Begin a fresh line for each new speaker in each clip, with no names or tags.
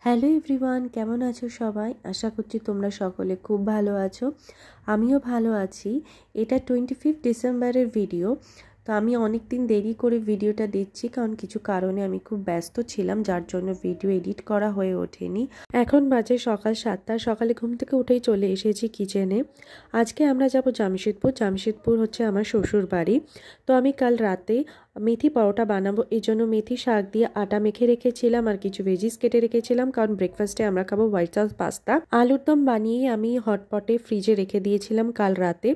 Hello everyone, কেমন আছো সবাই? আশা করছি তোমরা সকলে খুব ভালো আছো। আমিও ভালো আছি। এটা 25 ডিসেম্বরের ভিডিও। তো আমি অনেক দিন দেরি করে ভিডিওটা দিচ্ছি, কারণ কিছু কারণে আমি খুব ব্যস্ত ছিলাম, যার জন্য ভিডিও এডিট করা হয়ে ওঠেনি। এখন বাজে সকাল 7টা। সকালে ঘুম থেকে উঠেই চলে এসেছি কিচেনে। আজকে আমরা যাব জামশেদপুর। জামশেদপুর হচ্ছে আমার শ্বশুর বাড়ি। তো আমি কাল রাতে মেথি পরোটা বানাবো, এই জন্য মেথি শাক দিয়ে আটা মেখে রেখেছিলাম আর কিছু ভেজিস কেটে রেখেছিলাম, কারণ ব্রেকফাস্টে আমরা খাবো হোয়াইট সস পাস্তা। আলুর দম বানিয়ে আমি হটপটে ফ্রিজে রেখে দিয়েছিলাম কাল রাতে।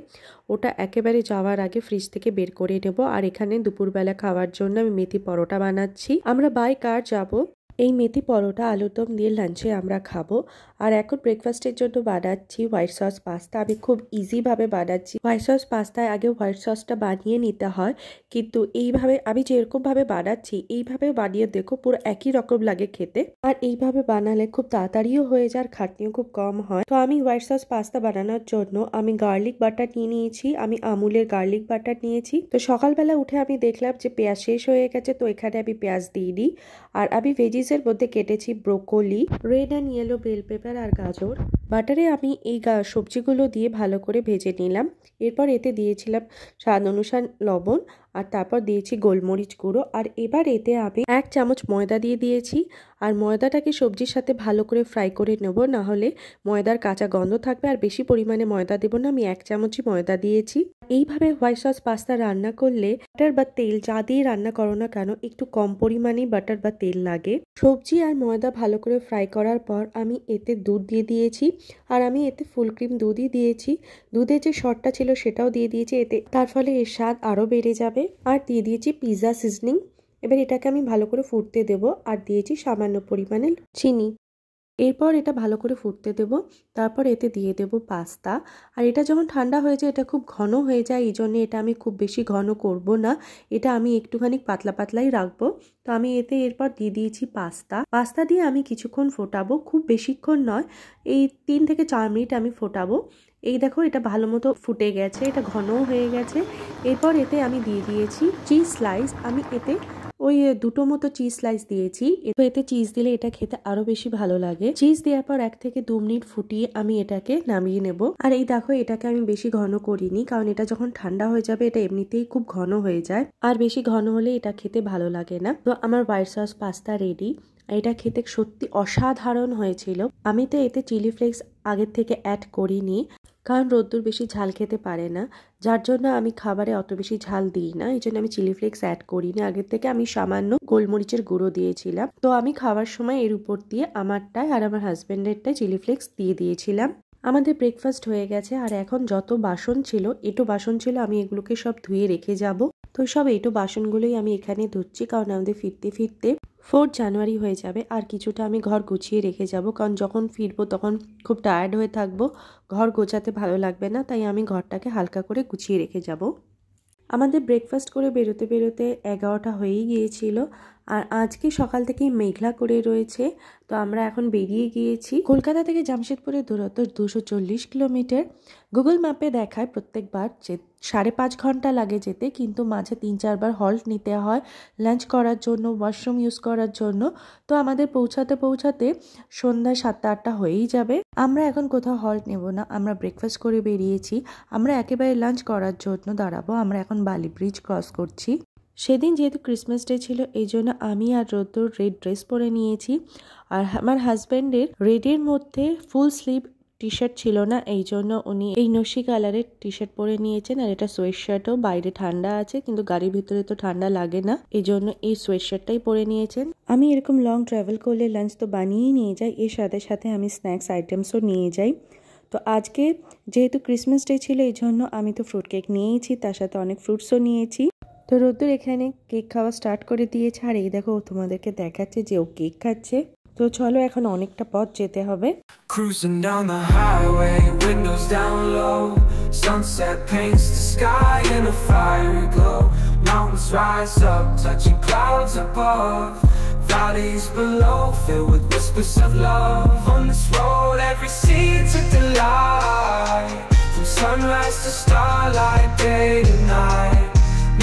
ওটা একেবারে যাওয়ার আগে ফ্রিজ থেকে বের করে নেব। আর এখানে দুপুরবেলা খাওয়ার জন্য আমি মেথি পরোটা বানাচ্ছি। আমরা বাই কার যাব। এই মেথি পরোটা আলুর দম দিয়ে লাঞ্চে আমরা খাবো। আর এখন ব্রেকফাস্টের জন্য বানাচ্ছি হোয়াইট সস পাস্তা। আমি খুব ইজিভাবে বানাচ্ছি। হোয়াইট সস পাস্তায় আগে হোয়াইট সসটা বানিয়ে নিতে হয়, কিন্তু এইভাবে আমি যেরকমভাবে বানাচ্ছি এইভাবে বানিয়ে দেখো, পুরো একই রকম লাগে খেতে। আর এইভাবে বানালে খুব তাড়াতাড়িও হয়ে যায় আর খাটনিও খুব কম হয়। তো আমি হোয়াইট সস পাস্তা বানানোর জন্য আমি গার্লিক বাটার নিয়ে নিয়েছি। আমি আমুলের গার্লিক বাটার নিয়েছি। তো সকালবেলা উঠে আমি দেখলাম যে পেঁয়াজ শেষ হয়ে গেছে, তো এখানে আমি পেঁয়াজ দিইনি। আর আমি ভেজিসের মধ্যে কেটেছি broccoli, red and yellow bell pepper আর গাজর। বাটারে আমি এই সবজিগুলো দিয়ে ভালো করে ভেজে নিলাম। এরপর এতে দিয়েছিলাম স্বাদ অনুসারে লবণ, আর তারপর দিয়েছি গোলমরিচ গুঁড়ো। আর এবার এতে আমি 1 চামচ ময়দা দিয়ে দিয়েছি। আর ময়দাটাকে সবজির সাথে ভালো করে ফ্রাই করে নেব, না হলে ময়দার কাঁচা গন্ধ থাকবে। আর বেশি পরিমাণে ময়দা দেবো না, আমি 1 চামচই ময়দা দিয়েছি। এইভাবে হোয়াইট সস পাস্তা রান্না করলে বাটার বা তেল যা দিয়ে রান্না করো না কেন, একটু কম পরিমাণেই বাটার বা তেল লাগে। সবজি আর ময়দা ভালো করে ফ্রাই করার পর আমি এতে দুধ দিয়ে দিয়েছি। আর আমি এতে ফুল ক্রিম দুধই দিয়েছি। দুধের যে শটটা ছিল সেটাও দিয়ে দিয়েছি এতে, তার ফলে এর স্বাদ আরও বেড়ে যাবে। আর দিয়ে দিয়েছি পিৎজা সিজনিং। এবার এটাকে আমি ভালো করে ফুটতে দেব। আর দিয়েছি সামান্য পরিমাণে চিনি। এরপর এটা ভালো করে ফুটতে দেব। তারপর এতে দিয়ে দেব পাস্তা। আর এটা যখন ঠান্ডা হয়ে যায় এটা খুব ঘন হয়ে যায়, এই জন্য এটা আমি খুব বেশি ঘন করব না। এটা আমি একটুখানি পাতলা পাতলাই রাখবো। তো আমি এতে এরপর দিয়ে দিয়েছি পাস্তা দিয়ে আমি কিছুক্ষণ ফোটাবো, খুব বেশিক্ষণ নয়, এই 3 থেকে 4 মিনিট আমি ফোটাবো। এই দেখো এটা ভালো মতো ফুটে গেছে, এটা ঘনও হয়ে গেছে। এরপর এতে আমি দিয়ে দিয়েছি চিজ স্লাইস। আমি এতে ওই 2টো মতো চিজ স্লাইস দিয়েছি। এতে চিজ দিলে এটা খেতে আরো বেশি ভালো লাগে। চিজ দেওয়ার পর 1 থেকে 2 মিনিট ফুটিয়ে আমি এটাকে নামিয়ে নেব। আর এই দেখো এটাকে আমি বেশি ঘন করিনি, কারণ এটা যখন ঠান্ডা হয়ে যাবে এটা এমনিতেই খুব ঘন হয়ে যায়। আর বেশি ঘন হলে এটা খেতে ভালো লাগে না। তো আমার হোয়াইট সস পাস্তা রেডি। এটা খেতে সত্যি অসাধারণ হয়েছিল। আমি তো এতে চিলি ফ্লেক্স আগের থেকে অ্যাড করিনি, কারণ রোদ্দুর বেশি ঝাল খেতে পারে না, যার জন্য আমি খাবারে অত বেশি ঝাল দিই না। এই জন্য আমি চিলি ফ্লেক্স অ্যাড করিনি আগের থেকে। আমি সামান্য গোলমরিচের গুঁড়ো দিয়েছিলাম। তো আমি খাওয়ার সময় এর উপর দিয়ে আমারটায় আর আমার হাজব্যান্ডেরটায় চিলি ফ্লেক্স দিয়ে দিয়েছিলাম। আমাদের ব্রেকফাস্ট হয়ে গেছে। আর এখন যত বাসন ছিল, এঁটো বাসন ছিল, আমি এগুলোকে সব ধুয়ে রেখে যাব। তো সব এঁটো বাসনগুলোই আমি এখানে ধুচ্ছি, কারণ আমাদের ফিরতে ফিরতে 4 জানুয়ারি হয়ে যাবে। আর কিছুটা আমি ঘর গুছিয়ে রেখে যাব, কারণ যখন ফিরবো তখন খুব টায়ার্ড হয়ে থাকবো, ঘর গোছাতে ভালো লাগবে না। তাই আমি ঘরটাকে হালকা করে গুছিয়ে রেখে যাব। আমাদের ব্রেকফাস্ট করে বেরোতে বেরোতে 11টা হয়েই গিয়েছিল। আর আজকে সকাল থেকেই মেঘলা করে রয়েছে। তো আমরা এখন বেরিয়ে গিয়েছি। কলকাতা থেকে জামশেদপুরের দূরত্ব 240 কিলোমিটার। গুগল ম্যাপে দেখায় প্রত্যেকবার যে 5.5 ঘন্টা লাগে যেতে, কিন্তু মাঝে 3-4 বার হল্ট নিতে হয় লাঞ্চ করার জন্য, ওয়াশরুম ইউজ করার জন্য। তো আমাদের পৌঁছাতে পৌঁছাতে সন্ধ্যা 7-8টা হয়েই যাবে। আমরা এখন কোথাও হল্ট নেব না, আমরা ব্রেকফাস্ট করে বেরিয়েছি। আমরা একেবারে লাঞ্চ করার জন্য দাঁড়াবো। আমরা এখন বালি ব্রিজ ক্রস করছি। সেদিন যেহেতু ক্রিসমাস ডে ছিল, এই জন্য আমি আর রোদ্দুর রেড ড্রেস পরে নিয়েছি। আর আমার হাজব্যান্ডের রেডের মধ্যে ফুল স্লিভ টি শার্ট ছিল না, এই জন্য উনি এই নসি কালারের টি শার্ট পরে নিয়েছেন। আর এটা সোয়েট শার্টও, বাইরে ঠান্ডা আছে কিন্তু গাড়ির ভিতরে তো ঠান্ডা লাগে না, এই জন্য এই সোয়েট শার্টটাই পরে নিয়েছেন। আমি এরকম লং ট্রাভেল করলে লাঞ্চ তো বানিয়েই নিয়ে যাই, এর সাথে সাথে আমি স্ন্যাক্স আইটেমসও নিয়ে যাই। তো আজকে যেহেতু ক্রিসমাস ডে ছিল, এই জন্য আমি তো ফ্রুট কেক নিয়েছি, তার সাথে অনেক ফ্রুটসও নিয়েছি। তো রোদ্দুর এখানে কেক খাওয়া স্টার্ট করে দিয়েছে। আর এই দেখো তোমাদেরকে দেখাচ্ছে যে ও কেক খাচ্ছে। তো চলো এখন অনেকটা পথ যেতে হবে।
Cruising down the highway, windows down low. Sunset paints the sky in a fiery glow. Mountains rise up, touching clouds above. Valleys below, filled with whispers of love. On this road, every seed's a delight. From sunrise to starlight, day to night.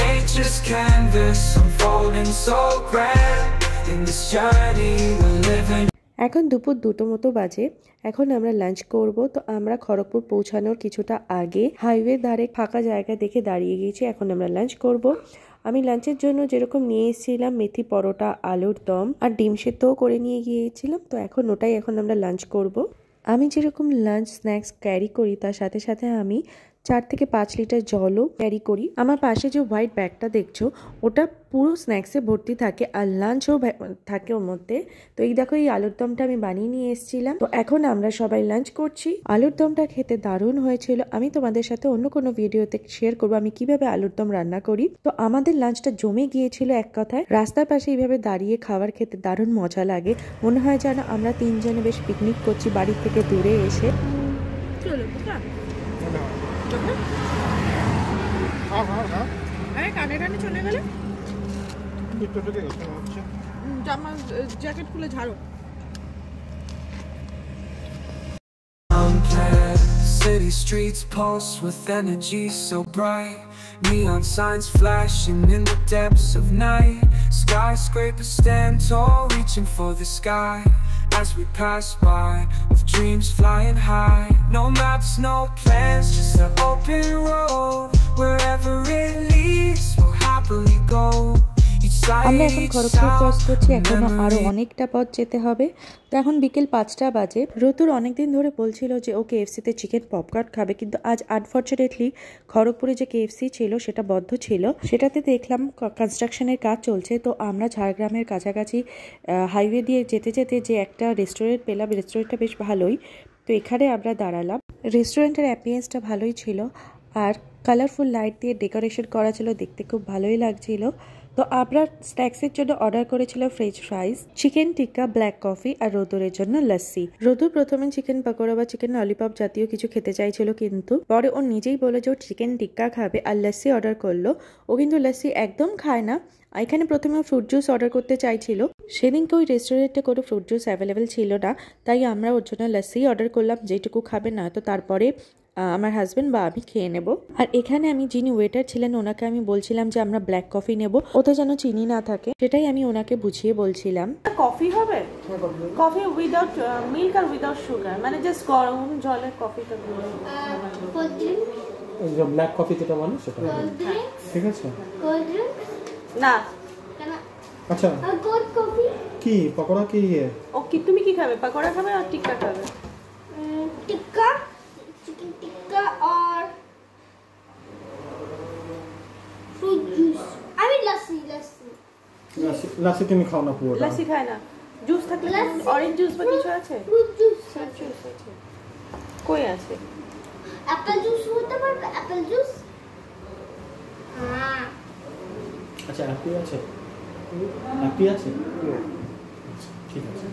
Nature's canvas unfolding so grand. In this journey we're living.
এখন দুপুর 2টো মতো বাজে। এখন আমরা lunch করব। তো আমরা খড়গপুর পৌঁছানোর কিছুটা আগে হাইওয়ে ধারে ফাঁকা জায়গা দেখে দাঁড়িয়ে গিয়েছি। এখন আমরা লাঞ্চ করব। আমি লাঞ্চের জন্য যেরকম নিয়ে এসেছিলাম মেথি পরোটা, আলুর দম আর ডিম সেদ্ধও করে নিয়ে গিয়েছিলাম। তো এখন আমরা লাঞ্চ করব। আমি যেরকম লাঞ্চ স্ন্যাক্স ক্যারি করি তার সাথে সাথে আমি 4 থেকে 5 লিটার জলও ক্যারি করি। আমার পাশে যে হোয়াইট ব্যাগটা দেখছো ওটা পুরো স্ন্যাক্সে ভর্তি থাকে আর লাঞ্চও থাকে ওর মধ্যে। তো এই দেখো এই আলুর দমটা আমি বানিয়ে নিয়ে এসেছিলাম। তো এখন আমরা সবাই লাঞ্চ করছি। আলুর দমটা খেতে দারুণ হয়েছিল। আমি তোমাদের সাথে অন্য কোনো ভিডিওতে শেয়ার করবো আমি কিভাবে আলুর দম রান্না করি। তো আমাদের লাঞ্চটা জমে গিয়েছিল এক কথায়। রাস্তার পাশে এইভাবে দাঁড়িয়ে খাবার খেতে দারুণ মজা লাগে। মনে হয় যেন আমরা 3 জনে বেশ পিকনিক করছি বাড়ি থেকে দূরে এসে।
কানে কানে চলে গেলে জামা জ্যাকেট খুলে ঝাড়ো।
City streets pulse with energy so bright. Neon signs flashing in the depths of night. Skyscrapers stand tall, reaching for the sky. As we pass by, with dreams flying high. No maps, no plans, just an open road. Wherever it leads, we'll happily go.
আমরা এখন Kharagpur cross করছি। এখনো আরো অনেকটা পথ যেতে হবে। তো এখন বিকেল 5টা বাজে। ঋতুর অনেকদিন ধরে বলছিল যে ও কেএফসিতে চিকেন পপকর্ন খাবে, কিন্তু আজ আনফর্চুনেটলি খড়গপুরে যে কেএফসি ছিল সেটা বন্ধ ছিল। সেটাতে দেখলাম কনস্ট্রাকশনের কাজ চলছে। তো আমরা ঝাড়গ্রামের কাছাকাছি হাইওয়ে দিয়ে যেতে যেতে যে একটা রেস্টুরেন্ট পেলাম, রেস্টুরেন্টটা বেশ ভালোই। তো এখানে আমরা দাঁড়ালাম। রেস্টুরেন্টের অ্যাম্বিয়েন্সটা ভালোই ছিল আর কালারফুল লাইট দিয়ে ডেকোরেশন করা ছিল, দেখতে খুব ভালোই লাগছিল। তো আমরা স্ন্যাক্সের জন্য অর্ডার করেছিল ফ্রেঞ্চ ফ্রাইজ, চিকেন টিক্কা, ব্ল্যাক কফি আর রোদুরের জন্য লস্যি। রোদুর প্রথমে চিকেন পকোড়া বা চিকেন ললিপপ জাতীয় কিছু খেতে চাইছিল, কিন্তু পরে ও নিজেই বলে যে ও চিকেন টিক্কা খাবে আর লস্যি অর্ডার করলো। ও কিন্তু লস্যি একদম খায় না। এখানে প্রথমে ফ্রুট জুস অর্ডার করতে চাইছিল। সেদিনকে ওই রেস্টুরেন্টে কোনো ফ্রুট জুস অ্যাভেলেবেল ছিল না, তাই আমরা ওর জন্য লস্যি অর্ডার করলাম, যেটুকু খাবে না তো তারপরে আমার হাজবেন্ড বা আমি খেয়ে নেব। আর এখানে আমি যিনি ওয়েটার ছিলেন ওনাকে আমি বলছিলাম যে আমরা ব্ল্যাক কফি নেব, ওতে যেন চিনি না থাকে, সেটাই আমি ওনাকে বুঝিয়ে বলছিলাম।
কফি হবে, কফি উইদাউট মিল্ক আর উইদাউট সুগার, মানে জাস্ট গরম জলে কফিটা
ব্ল্যাক কফি যেটা মানে সেটা ঠিক আছে
না।
আচ্ছা কি পকোড়া কি
ও কি তুমি কি খাবে, পকোড়া খাবে আর টিক্কা খাবে?
টিক্কা, চিকেন টিক্কা আর ফ্রুট জুস। আমি লস্যি
লাসি তুমি খাও না পুরোটা?
লস্যি খায় না। জুস থাকলে অরেঞ্জ জুস বা কিছু আছে?
ফ্রুট জুস
আছে। কই আছে?
অ্যাপেল জুস হতে পারবে, অ্যাপেল জুস। হ্যাঁ
আচ্ছা অ্যাপি আছে, অ্যাপি আছে, ঠিক আছে।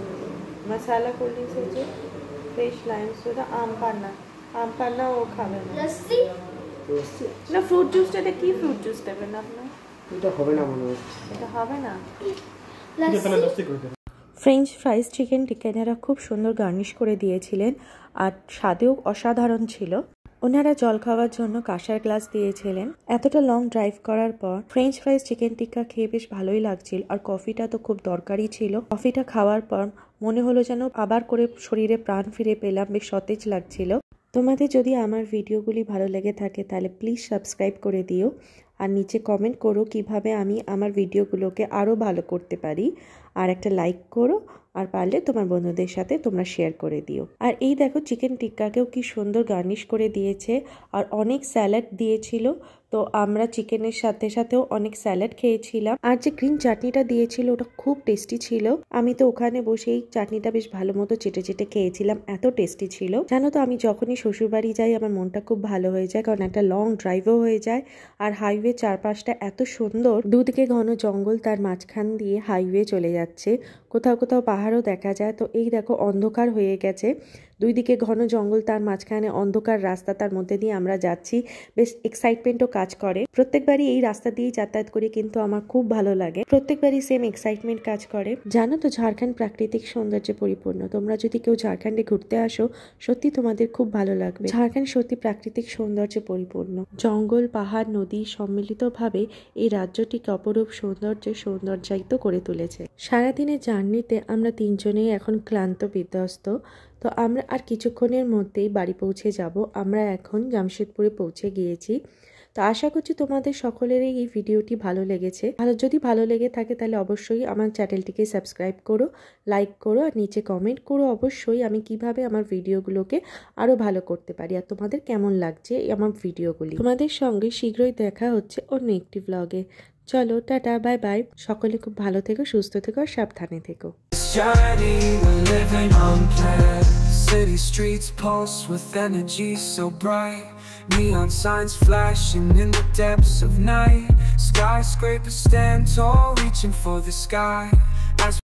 মশলা কোল্ড ড্রিঙ্কস আছে, ফ্রেশ লাইম সোডা, আম পান্না ও খাবে না।
লস্যি
না ফ্রুট জুসটাতে কি ফ্রুট জুস দেবেন আপনার?
এটা হবে না মনে হচ্ছে,
এটা হবে না।
লস্যি করে দেন।
ফ্রেঞ্চ ফ্রাইজ, চিকেন টিক্কা এনারা খুব সুন্দর গার্নিশ করে দিয়েছিলেন আর স্বাদেও অসাধারণ ছিল। ওনারা জল খাওয়ার জন্য কাঁসার গ্লাস দিয়েছিলেন। এতটা লং ড্রাইভ করার পর ফ্রেঞ্চ ফ্রাইজ, চিকেন টিক্কা খেয়ে বেশ ভালোই লাগছিল আর কফিটা তো খুব দরকারি ছিল। কফিটা খাওয়ার পর মনে হলো যেন আবার করে শরীরে প্রাণ ফিরে পেলাম, বেশ সতেজ লাগছিল। তোমাদের যদি আমার ভিডিওগুলি ভালো লেগে থাকে তাহলে প্লিজ সাবস্ক্রাইব করে দিও আর নিচে কমেন্ট করো কিভাবে আমি আমার ভিডিওগুলোকে আরও ভালো করতে পারি, আর একটা লাইক করো আর পারলে তোমার বন্ধুদের সাথে তোমরা শেয়ার করে দিও। আর এই দেখো চিকেন টিক্কাকেও কি সুন্দর গার্নিশ করে দিয়েছে আর অনেক স্যালাড দিয়েছিল। তো আমরা চিকেনের সাথে সাথেও অনেক স্যালাড খেয়েছিলাম। আর যে গ্রিন চাটনিটা দিয়েছিল ওটা খুব টেস্টি ছিল। আমি তো ওখানে বসেই চাটনিটা বেশ ভালো মতো চেটে চেটে খেয়েছিলাম, এত টেস্টি ছিল। জানো তো আমি যখনই শ্বশুরবাড়ি যাই আমার মনটা খুব ভালো হয়ে যায়, কারণ একটা লং ড্রাইভও হয়ে যায় আর হাইওয়ে চারপাশটা এত সুন্দর, দুদিকে ঘন জঙ্গল, তার মাঝখান দিয়ে হাইওয়ে চলে যাচ্ছে, কোথাও কোথাও পাহাড়ও দেখা যায়। তো এই দেখো অন্ধকার হয়ে গেছে, দুই দিকে ঘন জঙ্গল, তার মাঝখানে অন্ধকার রাস্তা, তার মধ্যে দিয়ে আমরা যাচ্ছি, বেশ এক্সাইটমেন্টও কাজ করে। প্রত্যেকবারই এই রাস্তা দিয়ে যাতায়াত করে কিন্তু আমার খুব ভালো লাগে, প্রত্যেকবারই সেম এক্সাইটমেন্ট কাজ করে। জানো তো ঝাড়খণ্ড প্রাকৃতিক সৌন্দর্যে পরিপূর্ণ। তোমরা যদি কেউ ঝাড়খণ্ডে ঘুরতে আসো সত্যি তোমাদের খুব ভালো লাগবে। ঝাড়খণ্ড সত্যি প্রাকৃতিক সৌন্দর্যে পরিপূর্ণ। জঙ্গল, পাহাড়, নদী সম্মিলিতভাবে এই রাজ্যটিকে অপরূপ সৌন্দর্যায়িত করে তুলেছে। সারাদিনের জার্নিতে আমরা তিনজনেই এখন ক্লান্ত বিধ্বস্ত। তো আমরা আর কিছুক্ষণের মধ্যেই বাড়ি পৌঁছে যাব। আমরা এখন জামশেদপুরে পৌঁছে গিয়েছি। তো আশা করছি তোমাদের সকলেরই এই ভিডিওটি ভালো লেগেছে। যদি ভালো লেগে থাকে তাহলে অবশ্যই আমার চ্যানেলটিকে সাবস্ক্রাইব করো, লাইক করো আর নিচে কমেন্ট করো অবশ্যই আমি কিভাবে আমার ভিডিওগুলোকে আরও ভালো করতে পারি আর তোমাদের কেমন লাগছে আমার ভিডিওগুলি। তোমাদের সঙ্গে শীঘ্রই দেখা হচ্ছে অন্য একটি ব্লগে। চলো টাটা, বাই বাই। সকলে খুব ভালো থেকো, সুস্থ থেকো আর সাবধানে থেকো।
City streets pulse with energy so bright. Neon signs flashing in the depths of night. Skyscrapers stand tall, reaching for the sky.